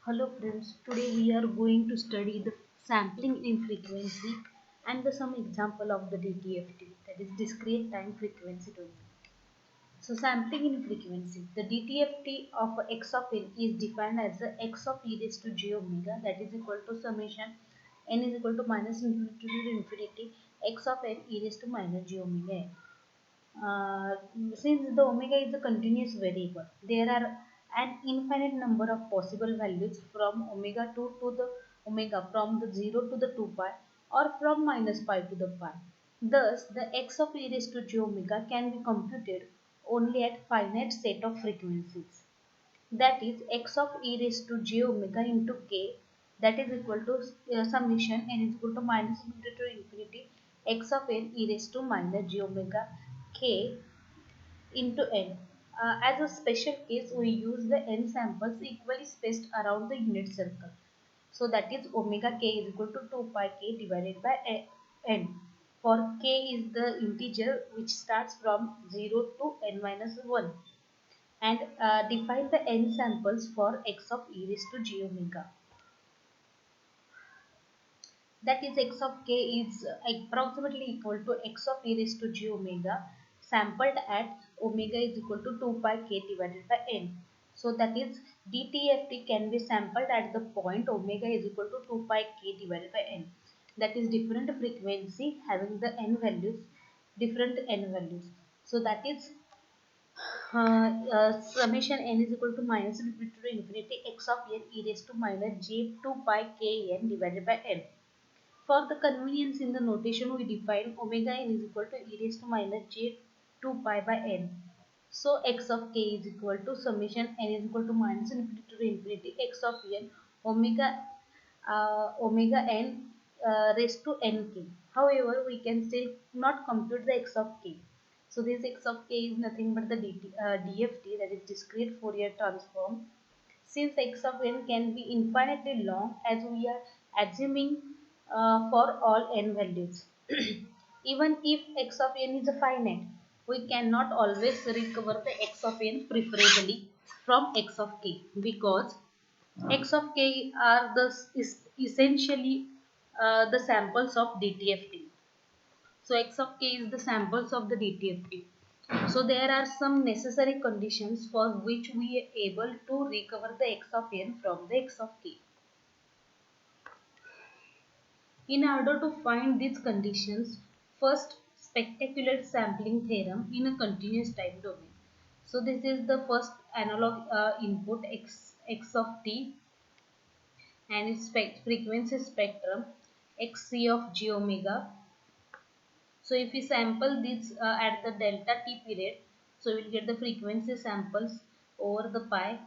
Hello friends, today we are going to study the sampling in frequency and some example of the DTFT, that is discrete time frequency domain. So sampling in frequency, the DTFT of x of n is defined as the x of e raised to j omega, that is equal to summation n is equal to minus infinity to infinity x of n e raised to minus j omega n. Since the omega is a continuous variable, there are an infinite number of possible values from omega 2 to the omega from the 0 to the 2 pi or from minus pi to the pi. Thus, the x of e raised to j omega can be computed only at finite set of frequencies. That is x of e raised to j omega into k, that is equal to summation n is equal to minus infinity to infinity x of n e raised to minus j omega k into n. As a special case, we use the n samples equally spaced around the unit circle. So that is omega k is equal to 2 pi k divided by n. For k is the integer which starts from 0 to n minus 1, and define the n samples for x of e raised to j omega. That is x of k is approximately equal to x of e raised to j omega sampled at omega is equal to 2 pi k divided by n. So that is DTFT can be sampled at the point omega is equal to 2 pi k divided by n. That is different frequency having the n values, different n values. So that is summation n is equal to minus infinity to infinity x of n e raised to minus j 2 pi k n divided by n. For the convenience in the notation, we define omega n is equal to e raised to minus j 2 pi by n. So x of k is equal to summation n is equal to minus infinity to infinity x of n omega omega n raised to nk. However, we can still not compute the x of k. So this x of k is nothing but the DFT, that is discrete Fourier transform. Since x of n can be infinitely long, as we are assuming for all n values. Even if x of n is a finite, we cannot always recover the x of n preferably from x of k, because x of k are is essentially the samples of DTFT. So x of k is the samples of the DTFT. So there are some necessary conditions for which we are able to recover the x of n from the x of k. In order to find these conditions, first spectacular sampling theorem in a continuous time domain. So this is the first analog input x of t and its frequency spectrum xc of j omega. So if we sample this at the delta t period, so we will get the frequency samples over the pi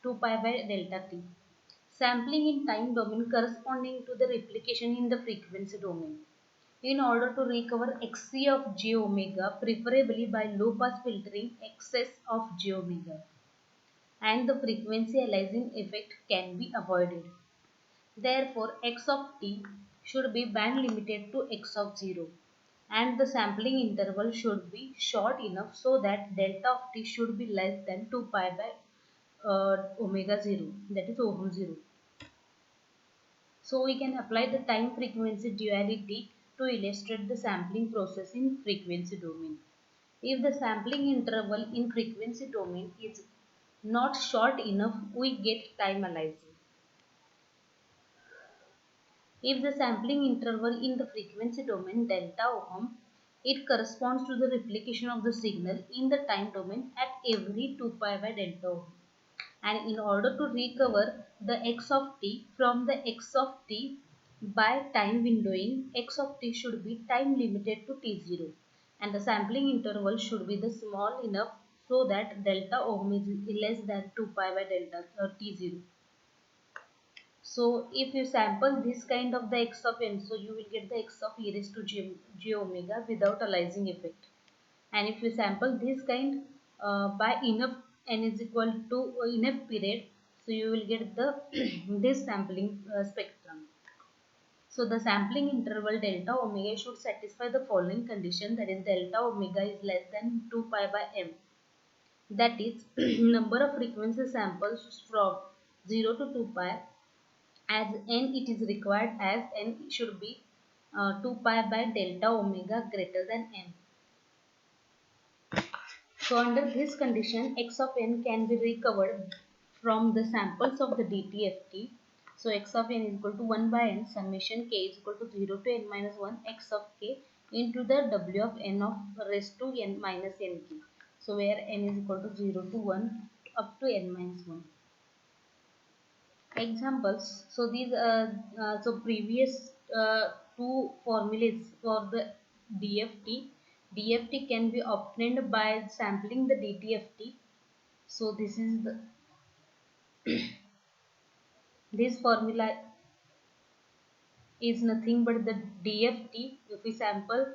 2 pi by delta t. Sampling in time domain corresponding to the replication in the frequency domain. In order to recover xc of j omega, preferably by low pass filtering excess of j omega, and the frequency aliasing effect can be avoided. Therefore, x of t should be band limited to x of 0, and the sampling interval should be short enough so that delta of t should be less than 2 pi by omega 0, that is ohm 0. So we can apply the time frequency duality to illustrate the sampling process in frequency domain. If the sampling interval in frequency domain is not short enough, we get time aliasing. If the sampling interval in the frequency domain delta ohm, it corresponds to the replication of the signal in the time domain at every 2 pi by delta ohm. And in order to recover the x of t from the x of t by time windowing, x of t should be time limited to t0, and the sampling interval should be the small enough so that delta ohm is less than 2 pi by delta t0. So if you sample this kind of the x of n, so you will get the x of e raised to j omega without aliasing effect. And if you sample this kind by enough n is equal to enough period, so you will get the this sampling spectrum. So the sampling interval delta omega should satisfy the following condition, that is delta omega is less than 2 pi by m. That is number of frequency samples from 0 to 2 pi. As n it is required, as n should be 2 pi by delta omega greater than n. So under this condition, x of n can be recovered from the samples of the DTFT. So x of n is equal to 1 by n summation k is equal to 0 to n minus 1 x of k into the w of n of raised to n minus n k. So where n is equal to 0 to 1 up to n minus 1. Examples. So these so previous two formulas for the DFT. DFT can be obtained by sampling the DTFT. So this formula is nothing but the DFT if we sample.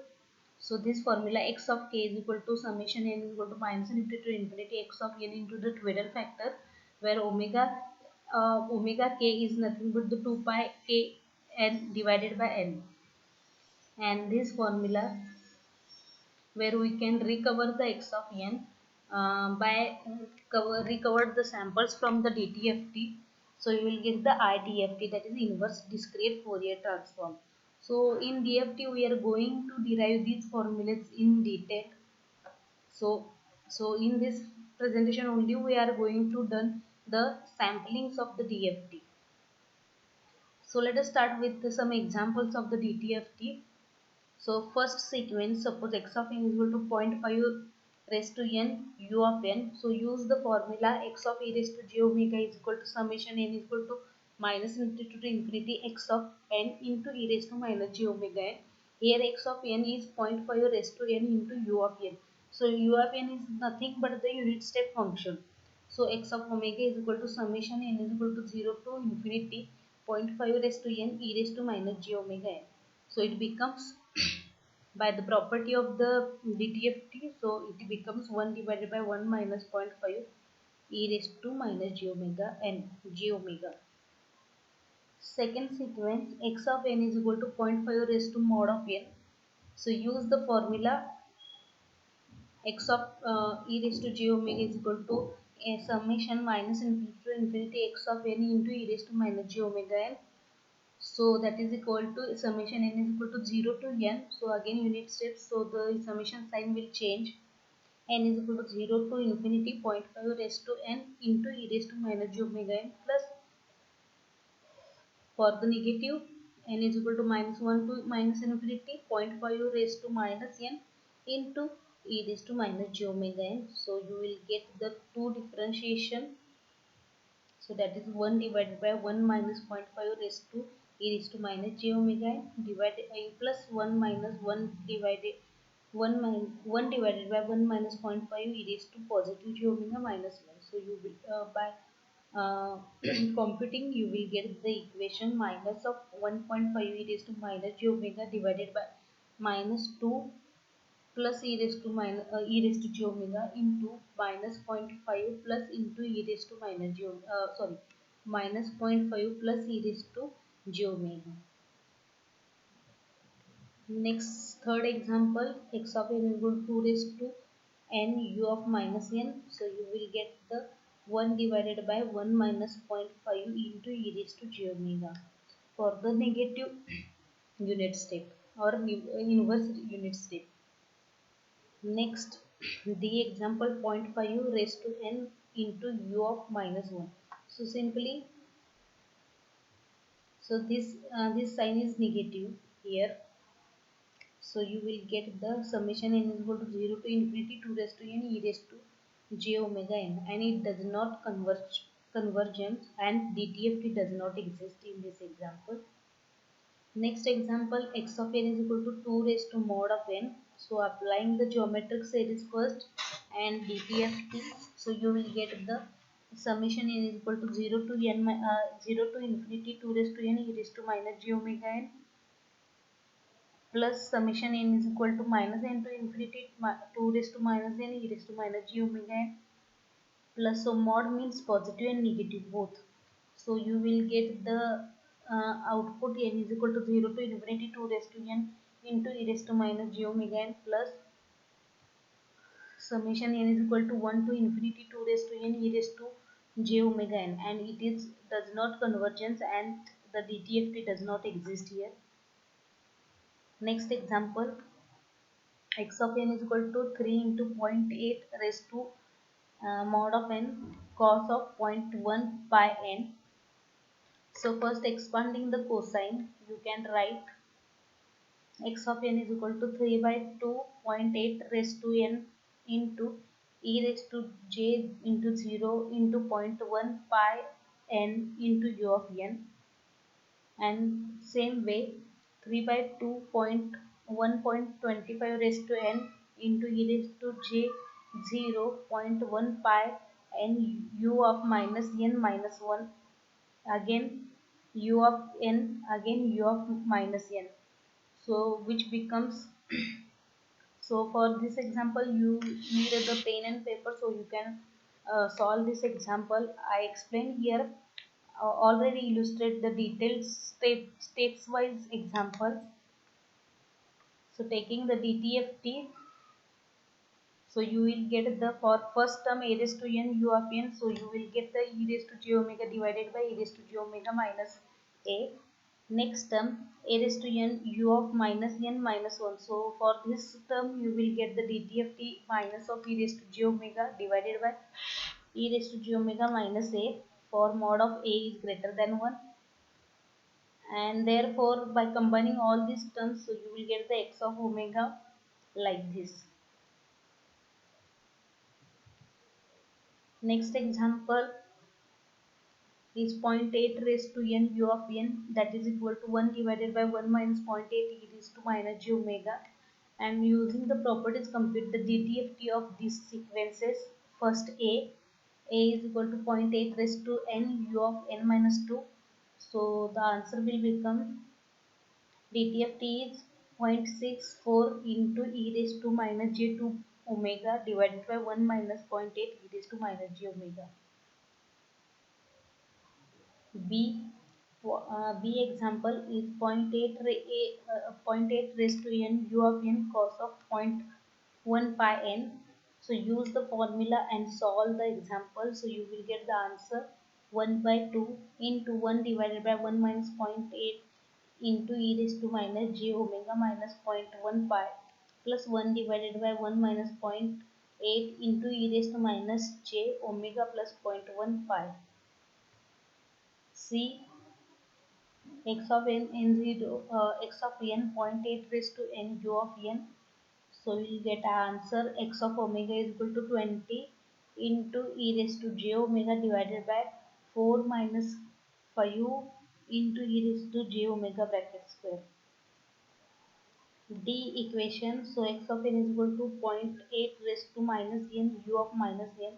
So this formula x of k is equal to summation n is equal to minus infinity to infinity x of n into the Twiddle factor, where omega k is nothing but the 2 pi k n divided by n, and this formula where we can recover the x of n by recover the samples from the DTFT. So you will get the IDFT, that is inverse discrete Fourier transform. So in DFT we are going to derive these formulas in detail. So in this presentation only we are going to done the samplings of the DFT. So let us start with some examples of the DTFT. So first sequence, suppose x of n is equal to 0.5 raised to n u of n. So use the formula x of e raised to j omega is equal to summation n is equal to minus infinity to infinity x of n into e raised to minus j omega n. Here x of n is 0.5 raised to n into u of n. So u of n is nothing but the unit step function. So x of omega is equal to summation n is equal to 0 to infinity 0.5 raised to n e raised to minus j omega n. So it becomes by the property of the DTFT, so it becomes 1 divided by 1 minus 0.5 e raised to minus j omega n, j omega. Second sequence, x of n is equal to 0.5 raised to mod of n. So use the formula x of e raised to j omega is equal to a summation minus infinity to infinity x of n into e raised to minus j omega n. So that is equal to summation n is equal to 0 to n. So again unit steps, so the summation sign will change. N is equal to 0 to infinity 0.5 raised to n into e raised to minus j omega n, plus for the negative n is equal to minus 1 to minus infinity 0.5 raised to minus n into e raised to minus j omega n. So you will get the two differentiation. So that is 1 divided by 1 minus 0.5 raised to e raised to minus j omega n divided plus 1 minus 1 divided 1 divided by 1 minus 0.5 e raised to positive j omega minus 1. So you will by uh, computing you will get the equation minus of 1.5 e raised to minus j omega divided by minus 2 plus e raised to minus e raised to j omega into minus 0.5 plus into e raised to minus j sorry minus 0.5 plus e raised to j omega. Next third example, x of n is equal to 2 raised to n u of minus n. So you will get the 1 divided by 1 minus 0.5 into e raised to j omega for the negative unit step or inverse unit step. Next, the example 0.5 raised to n into u of minus 1. So simply, so this sign is negative here. So you will get the summation n is equal to 0 to infinity 2 raised to n e raised to j omega n, and it does not convergence, and DTFT does not exist in this example. Next example, x of n is equal to 2 raised to mod of n. So applying the geometric series first and DTFT, so you will get the summation n is equal to 0 to n 0 to infinity 2 raised to n e raised to minus j omega n plus summation n is equal to minus n to infinity 2 raised to minus n e raised to minus j omega n plus, so mod means positive and negative both. So you will get the output n is equal to 0 to infinity 2 raised to n into e raised to minus j omega n plus summation n is equal to 1 to infinity 2 raised to n e raised to j omega n, and it is does not convergence, and the DTFT does not exist here. Next example, x of n is equal to 3 into 0.8 raised to mod of n cos of 0.1 pi n. So first expanding the cosine, you can write x of n is equal to 3 by 2.8 raised to n into e raised to j into 0 into 0.1 pi n into u of n, and same way 3 by 2.1.25 raised to n into e raised to j 0.1 pi n u of minus n minus 1, again u of n, again u of minus n, so which becomes so for this example you need the pen and paper, so you can solve this example. I explain here, already illustrate the detailed steps wise example. So taking the DTFT, so you will get the for first term a raised to n u of n, so you will get the e raised to j omega divided by e raised to j omega minus a. Next term a raised to n u of minus n minus 1, so for this term you will get the DTFT minus of e raised to j omega divided by e raised to j omega minus a for mod of a is greater than 1, and therefore by combining all these terms, so you will get the x of omega like this. Next example is 0.8 raised to n u of n, that is equal to 1 divided by 1 minus 0.8 e raised to minus j omega, and using the properties compute the DTFT of these sequences. First a is equal to 0.8 raised to n u of n minus 2, so the answer will become DTFT is 0.64 into e raised to minus j2 omega divided by 1 minus 0.8 e raised to minus j omega. B B example is 0.8 raised to n u of n cos of 0.1 pi n. So use the formula and solve the example. So you will get the answer 1 by 2 into 1 divided by 1 minus 0.8 into e raised to minus j omega minus 0.1 pi plus 1 divided by 1 minus 0.8 into e raised to minus j omega plus 0.1 pi. C x of n n0 x of n 0.8 raised to n u of n, so we'll get our answer x of omega is equal to 20 into e raised to j omega divided by 4 minus 5 into e raised to j omega bracket square. D equation, so x of n is equal to 0.8 raised to minus n u of minus n,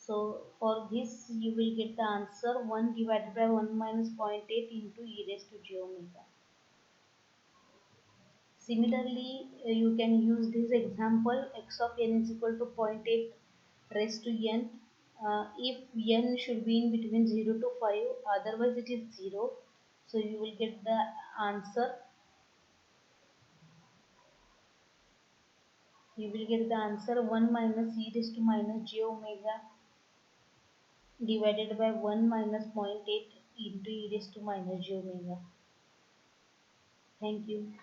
so for this you will get the answer 1 divided by 1 minus 0.8 into e raised to j omega. Similarly, you can use this example x of n is equal to 0.8 raised to n. If n should be in between 0 to 5, otherwise it is 0. So you will get the answer. You will get the answer 1 minus e raised to minus j omega divided by 1 minus 0.8 into e raised to minus j omega. Thank you.